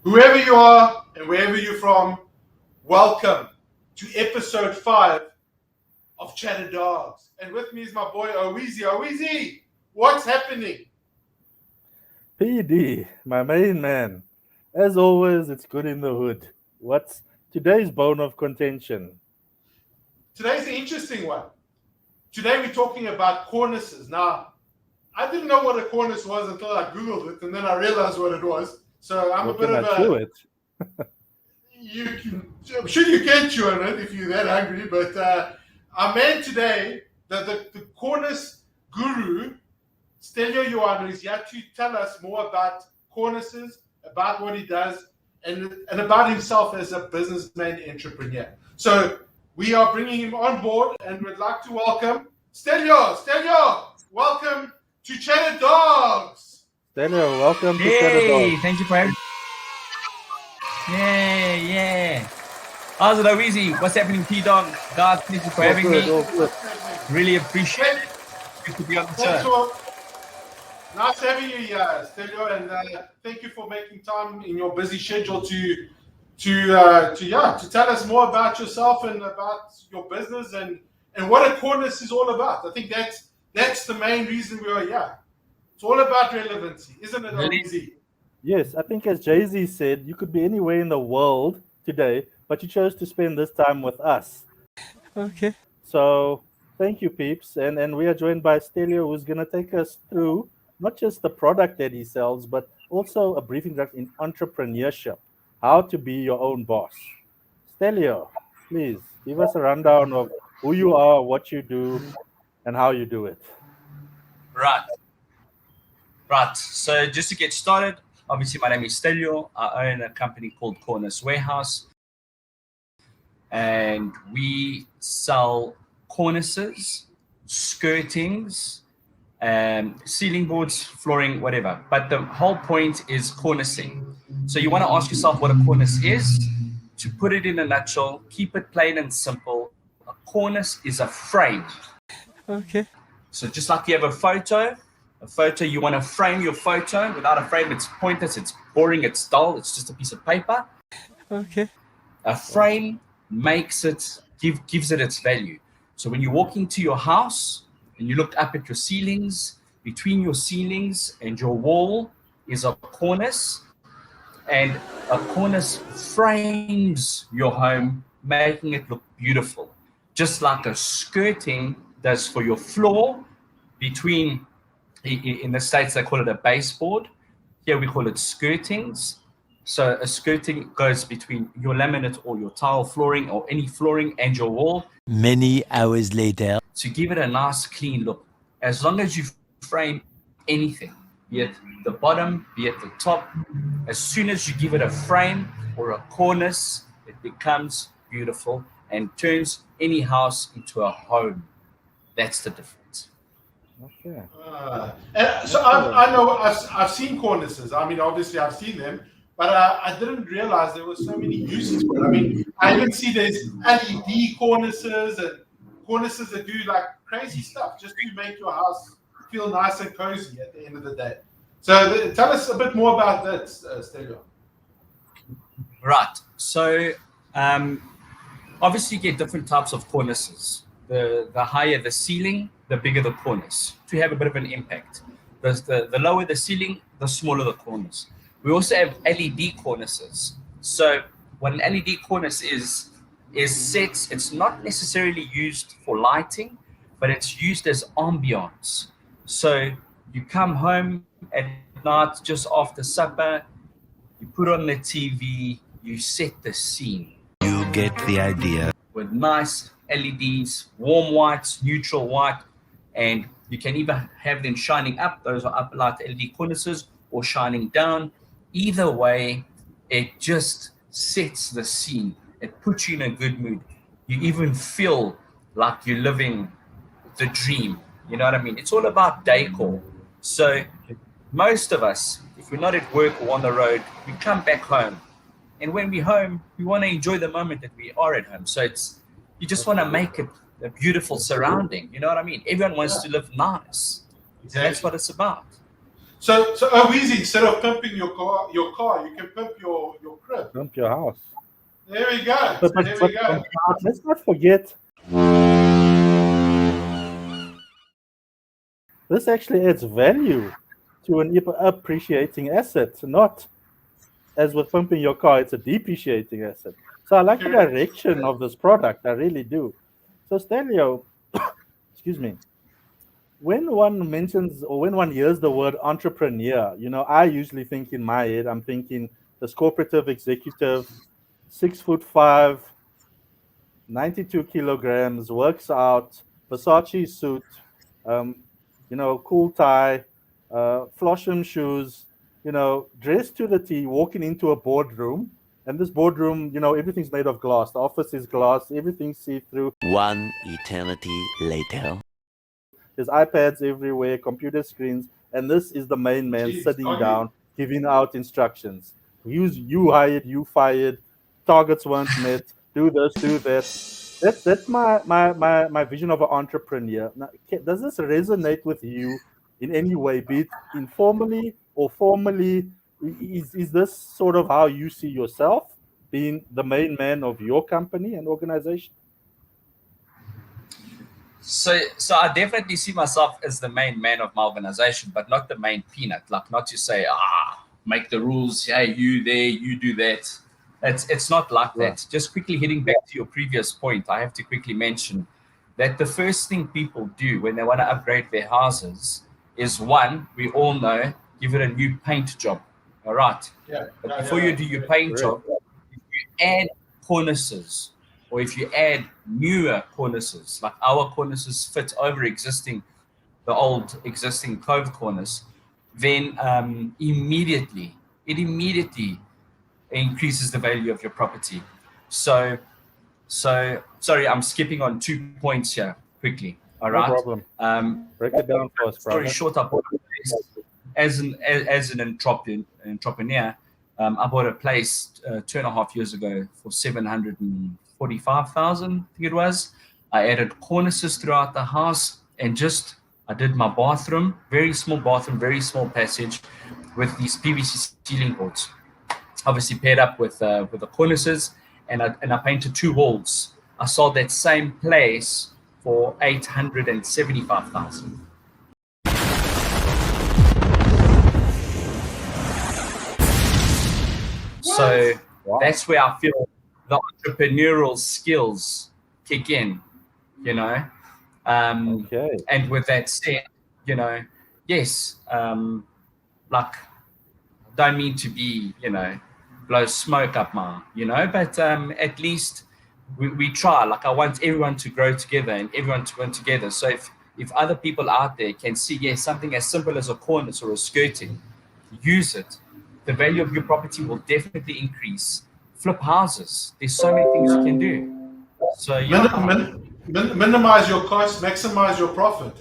Whoever you are and wherever you're from, welcome to episode 5 of Chatter Dogs. And with me is my boy Oweezy. Oweezy, what's happening? PD, my main man. As always, it's good in the hood. What's today's bone of contention? Today's an interesting one. Today we're talking about cornices. Now, I didn't know what a cornice was until I Googled it, and then I realized what it was. So I'm What a bit can of I chew a... it? I'm sure you can chew on it if you're that hungry, but our man today, the cornice guru, Stelio Ioannou, is here to tell us more about cornices, about what he does, and about himself as a businessman entrepreneur. So we are bringing him on board, and we'd like to welcome Stelio. Stelio, welcome to Chatter Dogs. Stelio, welcome to Chatter Yay! Dogs. Thank you for having me. Yeah. How's it, Oweezy? What's happening, T-Dog? God, thank you for having me. Really appreciate it. Good to be on the show. Nice having you here, Stelio, and thank you for making time in your busy schedule to tell us more about yourself and about your business and what a cornice is all about. I think that's the main reason we are here. It's all about relevancy, isn't it, Oweezy? Yes, I think as Jay-Z said, you could be anywhere in the world today, but you chose to spend this time with us. Okay. So thank you, peeps. And we are joined by Stelio, who's going to take us through not just the product that he sells, but also a brief introduction in entrepreneurship, how to be your own boss. Stelio, please give us a rundown of who you are, what you do, and how you do it. Right. So just to get started, obviously my name is Stelio. I own a company called Cornice Warehouse, and we sell cornices, skirtings, ceiling boards, flooring, whatever. But the whole point is cornicing. So you want to ask yourself what a cornice is. To put it in a nutshell, keep it plain and simple. A cornice is a frame. Okay. So just like you have a photo, you want to frame your photo. Without a frame, it's pointless, it's boring, it's dull, it's just a piece of paper. Okay. A frame makes it, gives it its value. So when you walk into your house and you look up at your ceilings, between your ceilings and your wall is a cornice, and a cornice frames your home, making it look beautiful. Just like a skirting does for your floor. Between, in the States, they call it a baseboard. Here we call it skirtings. So a skirting goes between your laminate or your tile flooring or any flooring and your wall. Many hours later. To give it a nice clean look. As long as you frame anything, be it the bottom, be it the top, as soon as you give it a frame or a cornice, it becomes beautiful and turns any house into a home. That's the difference. Okay. So I know I've seen cornices. I mean, obviously I've seen them, but I didn't realize there were so many uses for it. I mean, I even see there's LED cornices and cornices that do like crazy stuff just to make your house feel nice and cozy at the end of the day. So tell us a bit more about that, Stelio. Right. So obviously you get different types of cornices. The higher the ceiling, the bigger the cornice to have a bit of an impact. The lower the ceiling, the smaller the cornice. We also have LED cornices. So what an LED cornice is set, it's not necessarily used for lighting, but it's used as ambiance. So you come home at night just after supper, you put on the TV, you set the scene. You get the idea. With nice LEDs, warm whites, neutral white, and you can either have them shining up, those are uplight LED cornices, or shining down. Either way, it just sets the scene. It puts you in a good mood. You even feel like you're living the dream. You know what I mean? It's all about decor. So most of us, if we're not at work or on the road, we come back home. And when we're home, we want to enjoy the moment that we are at home. So you just want to make it a beautiful surrounding. You know what I mean? Everyone wants to live nice. Exactly. That's what it's about. So easy. Instead of pimping your car, you can pimp your crib. Dump your house. There we go. But There we go. let's not forget, this actually adds value to an appreciating asset, not as with pumping your car, it's a depreciating asset. So I like the direction of this product, I really do. So Stelio, excuse me, when one mentions or when one hears the word entrepreneur, I usually think in my head, I'm thinking this corporative executive, 6'5", 92 kilograms, works out, Versace suit, um, cool tie, Flossum shoes, dressed to the T, walking into a boardroom. And this boardroom, everything's made of glass. The office is glass, everything's see-through. One eternity later. There's iPads everywhere, computer screens, and this is the main man sitting down, giving out instructions. You hired, you fired, targets weren't met, do this, do that. That's my vision of an entrepreneur. Now, does this resonate with you in any way, be it informally or formally? Is this sort of how you see yourself, being the main man of your company and organization? So I definitely see myself as the main man of my organization, but not the main peanut. Like, not to say, make the rules. Hey, you there, you do that. It's not like that. Just quickly hitting back to your previous point, I have to quickly mention that the first thing people do when they want to upgrade their houses is, one, we all know, give it a new paint job. All right. Yeah. But before you do your paint job, if you add cornices, or if you add newer cornices, like our cornices fit over the old existing cove cornice, then it immediately increases the value of your property. So sorry, I'm skipping on 2 points here quickly. All right. No problem. Break it down for us, Story short, I bought a place as an entrepreneur. I bought a place 2.5 years ago for 745,000, I think it was. I added cornices throughout the house, and I did my bathroom, very small bathroom, very small passage, with these PVC ceiling boards, obviously paired up with the cornices, and I painted 2 walls. I sold that same place for 875,000. So that's where I feel the entrepreneurial skills kick in, Okay. And with that said, yes, like, don't mean to be, blow smoke up my, but at least we try. Like, I want everyone to grow together and everyone to win together. So if other people out there can see, yes, something as simple as a cornice or a skirting, use it. The value of your property will definitely increase. Flip houses. There's so many things you can do. So minimize your costs, maximize your profit.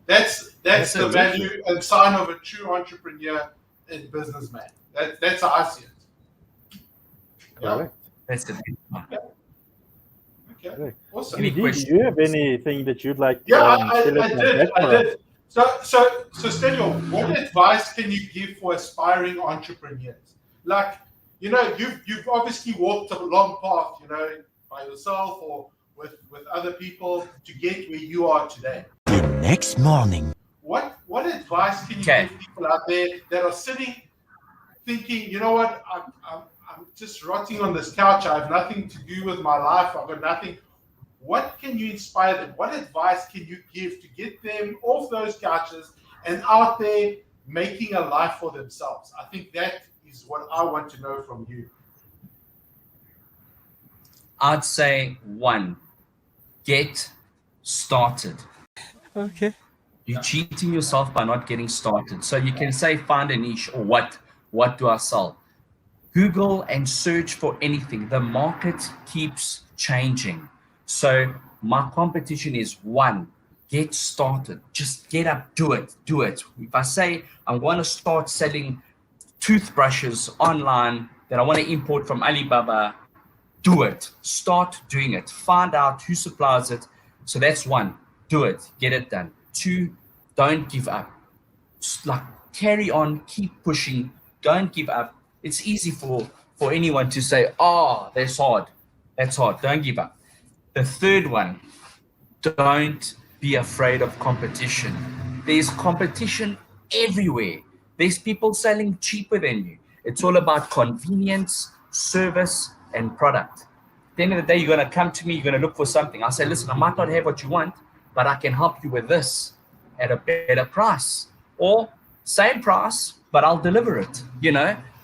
That's the value and sign of a true entrepreneur and businessman. That's how I see it. Yeah. That's the thing. Okay. Awesome. Do you have anything that you'd like? Yeah, I did. So Stelio, what advice can you give for aspiring entrepreneurs? Like, you've obviously walked a long path, by yourself or with other people to get where you are today. The next morning. What advice can you give people out there that are sitting thinking, you know what, I'm just rotting on this couch. I have nothing to do with my life. I've got nothing. What can you inspire them? What advice can you give to get them off those couches and out there making a life for themselves? I think that is what I want to know from you. I'd say 1, get started. Okay. You're cheating yourself by not getting started. So you can say, find a niche, or what do I sell? Google and search for anything. The market keeps changing. So my competition is 1, get started. Just get up, do it. If I say I'm going to start selling toothbrushes online that I want to import from Alibaba, do it. Start doing it. Find out who supplies it. So that's 1, do it, get it done. 2, don't give up. like carry on, keep pushing, don't give up. It's easy for anyone to say, oh, that's hard. Don't give up. The third one, don't be afraid of competition. There's competition everywhere. There's people selling cheaper than you. It's all about convenience, service, and product. At the end of the day, you're going to come to me, you're going to look for something. I'll say, listen, I might not have what you want, but I can help you with this at a better price. Or same price, but I'll deliver it,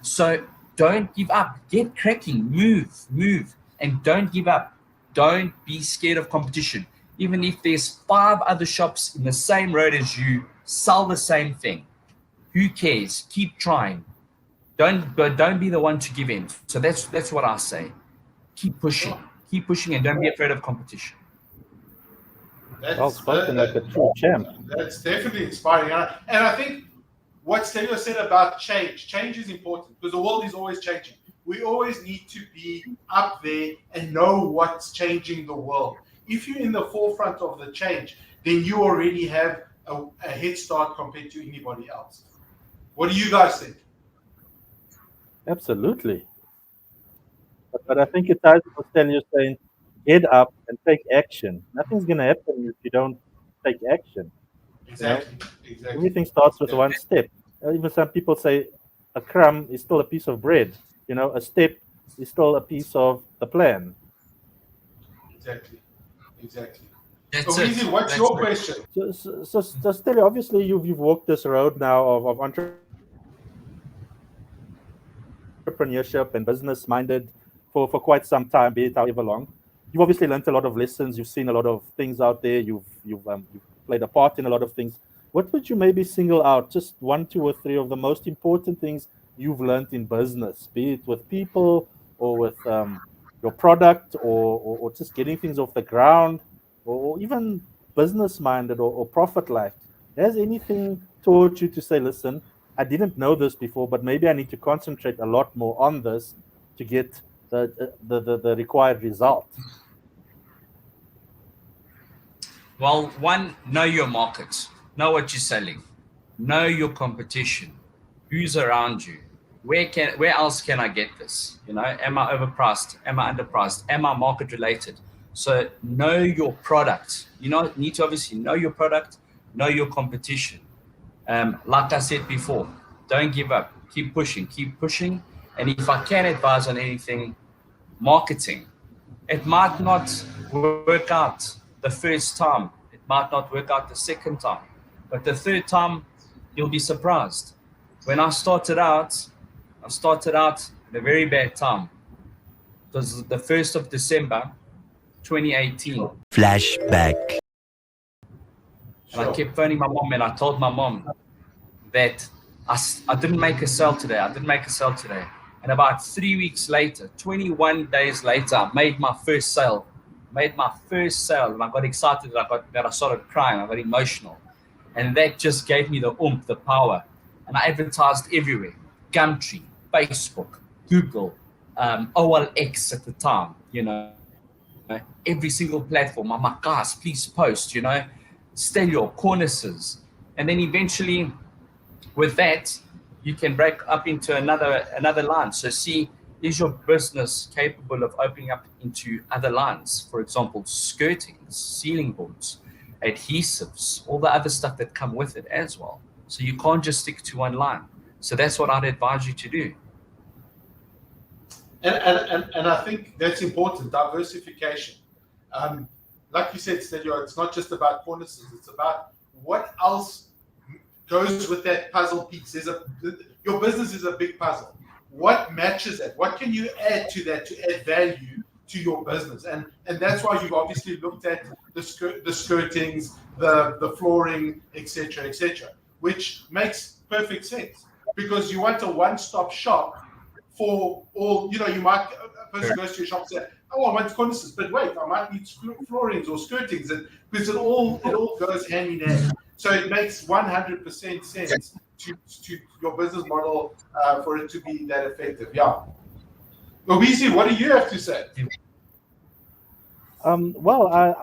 So don't give up. Get cracking. Move. And don't give up. Don't be scared of competition. Even if there's 5 other shops in the same road as you sell the same thing, who cares? Keep trying. Don't be the one to give in. So that's what I say. Keep pushing, and don't be afraid of competition. Well spoken, like a true champ. That's definitely inspiring, and I think what Stelio said about change is important because the world is always changing. We always need to be up there and know what's changing the world. If you're in the forefront of the change, then you already have a head start compared to anybody else. What do you guys think? Absolutely. But I think it ties to what Stelio saying, get up and take action. Nothing's going to happen if you don't take action. Exactly. Everything starts with one step. Even some people say a crumb is still a piece of bread. A step is still a piece of the plan. Exactly. That's so, Weezy, what's your question? So Stelio, obviously you've walked this road now of entrepreneurship and business minded for quite some time, be it however long. You've obviously learned a lot of lessons. You've seen a lot of things out there. You've played a part in a lot of things. What would you maybe single out, just 1, 2, or 3 of the most important things you've learned in business, be it with people or with your product or just getting things off the ground or even business minded or profit like? Has anything taught you to say, listen, I didn't know this before, but maybe I need to concentrate a lot more on this to get the required result? Well, one, know your market, know what you're selling, know your competition, who's around you, where else can I get this? Am I overpriced? Am I underpriced? Am I market related? So know your product. You need to obviously know your product, know your competition. Like I said before, don't give up. Keep pushing. And if I can advise on anything, marketing. It might not work out the first time. It might not work out the second time. But the third time, you'll be surprised. When I started out at a very bad time. It was the 1st of December, 2018. Flashback. And I kept phoning my mom and I told my mom that I didn't make a sale today. And about 3 weeks later, 21 days later, I made my first sale. And I got excited that I started crying. I got emotional. And that just gave me the oomph, the power. And I advertised everywhere. Gumtree, Facebook, Google, OLX at the time, every single platform. I'm like, guys, please post, Stelio, Cornices. And then eventually with that, you can break up into another line. So see, is your business capable of opening up into other lines? For example, skirtings, ceiling boards, adhesives, all the other stuff that come with it as well. So you can't just stick to one line. So that's what I'd advise you to do. And I think that's important, diversification. Like you said, Stelio, it's not just about cornices, it's about what else goes with that puzzle piece. Your business is a big puzzle. What matches it? What can you add to that to add value to your business? And that's why you've obviously looked at the skirtings, the flooring, etc., which makes perfect sense because you want a one-stop shop for all. You might a person goes to your shop and say, "Oh, I want cornices," but wait, I might need floorings or skirtings, because it all goes hand in hand. So it makes 100% sense to your business model for it to be that effective. Yeah. But Weezy, what do you have to say? Well,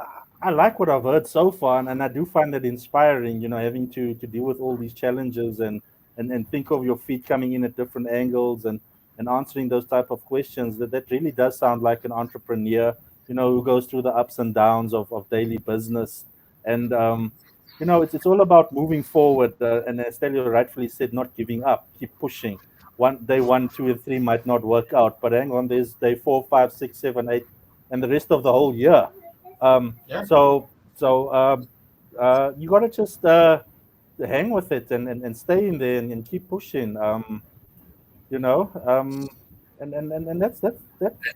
I like what I've heard so far, and I do find it inspiring. Having to deal with all these challenges and think of your feet coming in at different angles and answering those type of questions. That really does sound like an entrepreneur. Who goes through the ups and downs of daily business, and it's all about moving forward. And as Stelio rightfully said, not giving up, keep pushing. Day 1, 2, and 3 might not work out, but hang on, there's day 4, 5, 6, 7, 8, and the rest of the whole year. Yeah. So you got to just hang with it and stay in there and keep pushing. And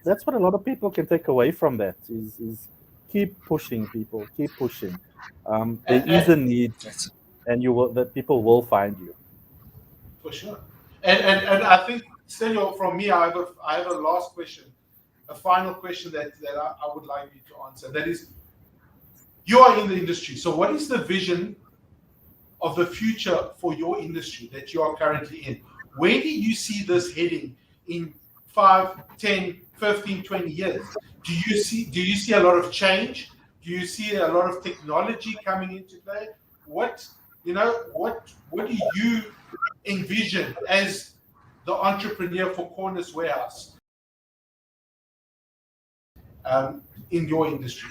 that's what a lot of people can take away from that is keep pushing, people, keep pushing. There is a need, That's and that people will find you. For sure. And I think, Stelio, from me, I have a last question, a final question that I would like you to answer. That is, you are in the industry. So what is the vision of the future for your industry that you are currently in? Where do you see this heading in 5, 10, 15, 20 years? Do you see a lot of change? Do you see a lot of technology coming into play? What do you envision as the entrepreneur for Cornice Warehouse in your industry?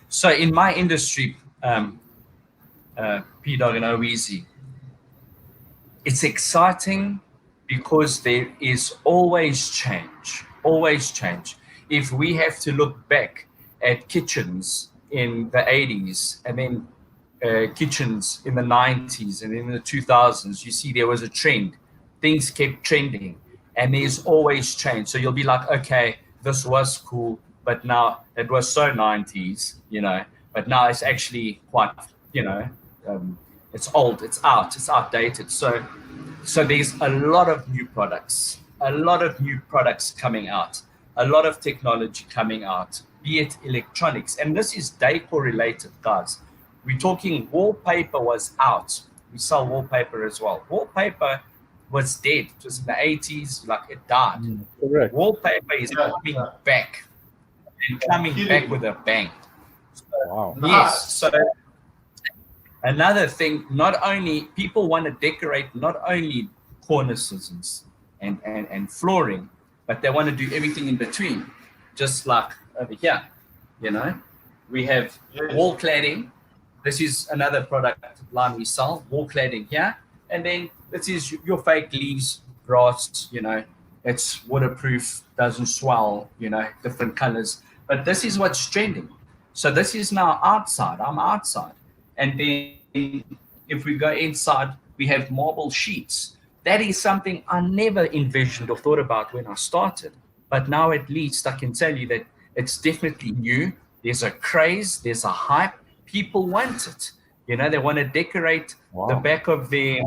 So in my industry, P-Dog and Oeasy, it's exciting because there is always change, always change. If we have to look back at kitchens in the 80s and then kitchens in the 90s and in the 2000s, you see there was a trend. Things kept trending and there's always change. So you'll be like, okay, this was cool, but now it was so 90s, but now it's actually quite, it's old, it's out, it's outdated. So there's a lot of new products coming out, a lot of technology coming out, be it electronics. And this is decor related, guys. We're talking wallpaper was out. We sell wallpaper as well. Wallpaper was dead. It was in the 80s, like it died. Correct. Wallpaper is coming back and coming back with a bang. Wow. Yes. So another thing, not only people want to decorate not only cornices and flooring, but they want to do everything in between. Just like over here, we have wall cladding. This is another product line we sell, wall cladding here. And then this is your fake leaves, grass, it's waterproof, doesn't swell, different colors. But this is what's trending. So this is now outside. I'm outside. And then if we go inside, we have marble sheets. That is something I never envisioned or thought about when I started. But now at least I can tell you that it's definitely new. There's a craze, there's a hype. People want it. They want to decorate the back of their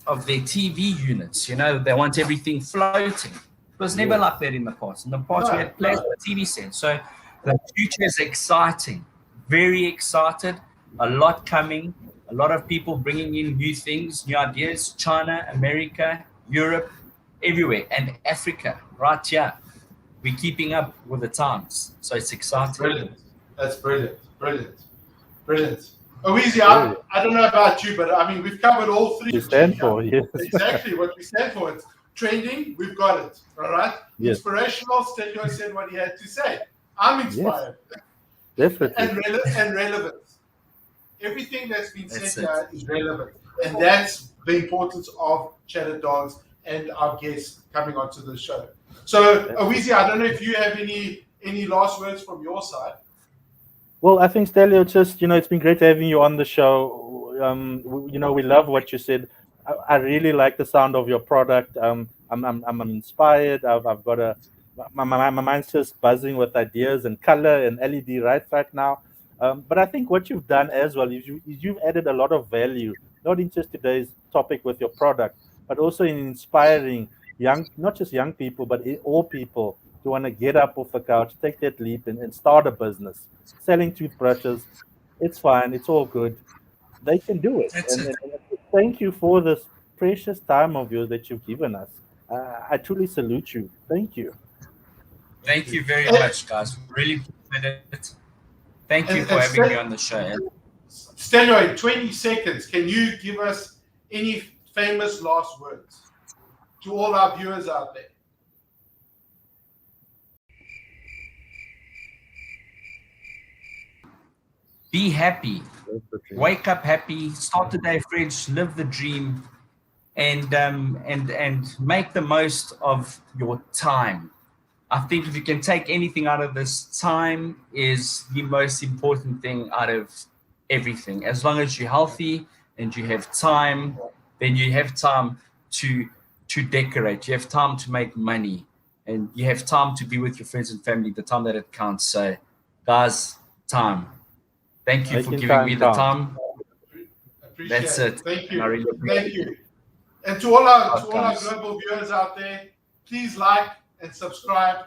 TV units. They want everything floating. It was never like that in the past. In the past, we had plasma TV sets. So the future is exciting, very excited. A lot coming. A lot of people bringing in new things, new ideas. China, America, Europe, everywhere, and Africa, right here. We're keeping up with the times, so it's exciting. Brilliant. That's brilliant. Oeasy, I don't know about you, but I mean, we've covered all three. You stand for, yes. Exactly what we stand for. It's trending, we've got it. All right? Yes. Inspirational, Stelio said what he had to say. I'm inspired. Yes. Definitely. And relevant. Everything that's been said here is relevant. And that's the importance of Chatter Dogs and our guests coming onto the show. So, Oeasy, I don't know if you have any last words from your side. Well, I think, Stelio, just, it's been great having you on the show. We love what you said. I really like the sound of your product. I'm inspired. I've got my mind's just buzzing with ideas and color and LED right now. But I think what you've done as well is you've added a lot of value, not in just today's topic with your product, but also in inspiring not just young people, but all people to want to get up off the couch, take that leap and start a business. Selling toothbrushes, it's fine. It's all good. They can do it. And thank you for this precious time of yours that you've given us. I truly salute you. Thank you. Thank you very much, guys. Really minute. Thank you And- for and having me Stel- on the show. Stelio, in 20 seconds, can you give us any famous last words to all our viewers out there? Be happy. Wake up happy. Start the day fresh. Live the dream, and make the most of your time. I think if you can take anything out of this, time is the most important thing out of everything. As long as you're healthy and you have time, then you have time to decorate. You have time to make money, and you have time to be with your friends and family. The time that it counts. So, guys, time. Thank you for Making giving time me the count. time. Appreciate That's it. it. Thank And I you. really appreciate Thank you. And to all our Podcast. global viewers out there, please like and subscribe.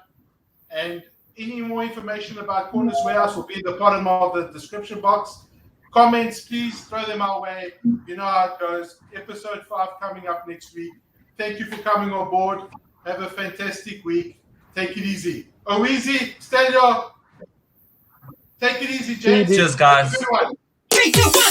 And any more information about Cornice Warehouse will be in the bottom of the description box. Comments, please throw them our way. You know how it goes. Episode 5 coming up next week. Thank you for coming on board. Have a fantastic week. Take it easy. Oh, easy. Stelio. Take it easy, James. Cheers, guys. Have a good one.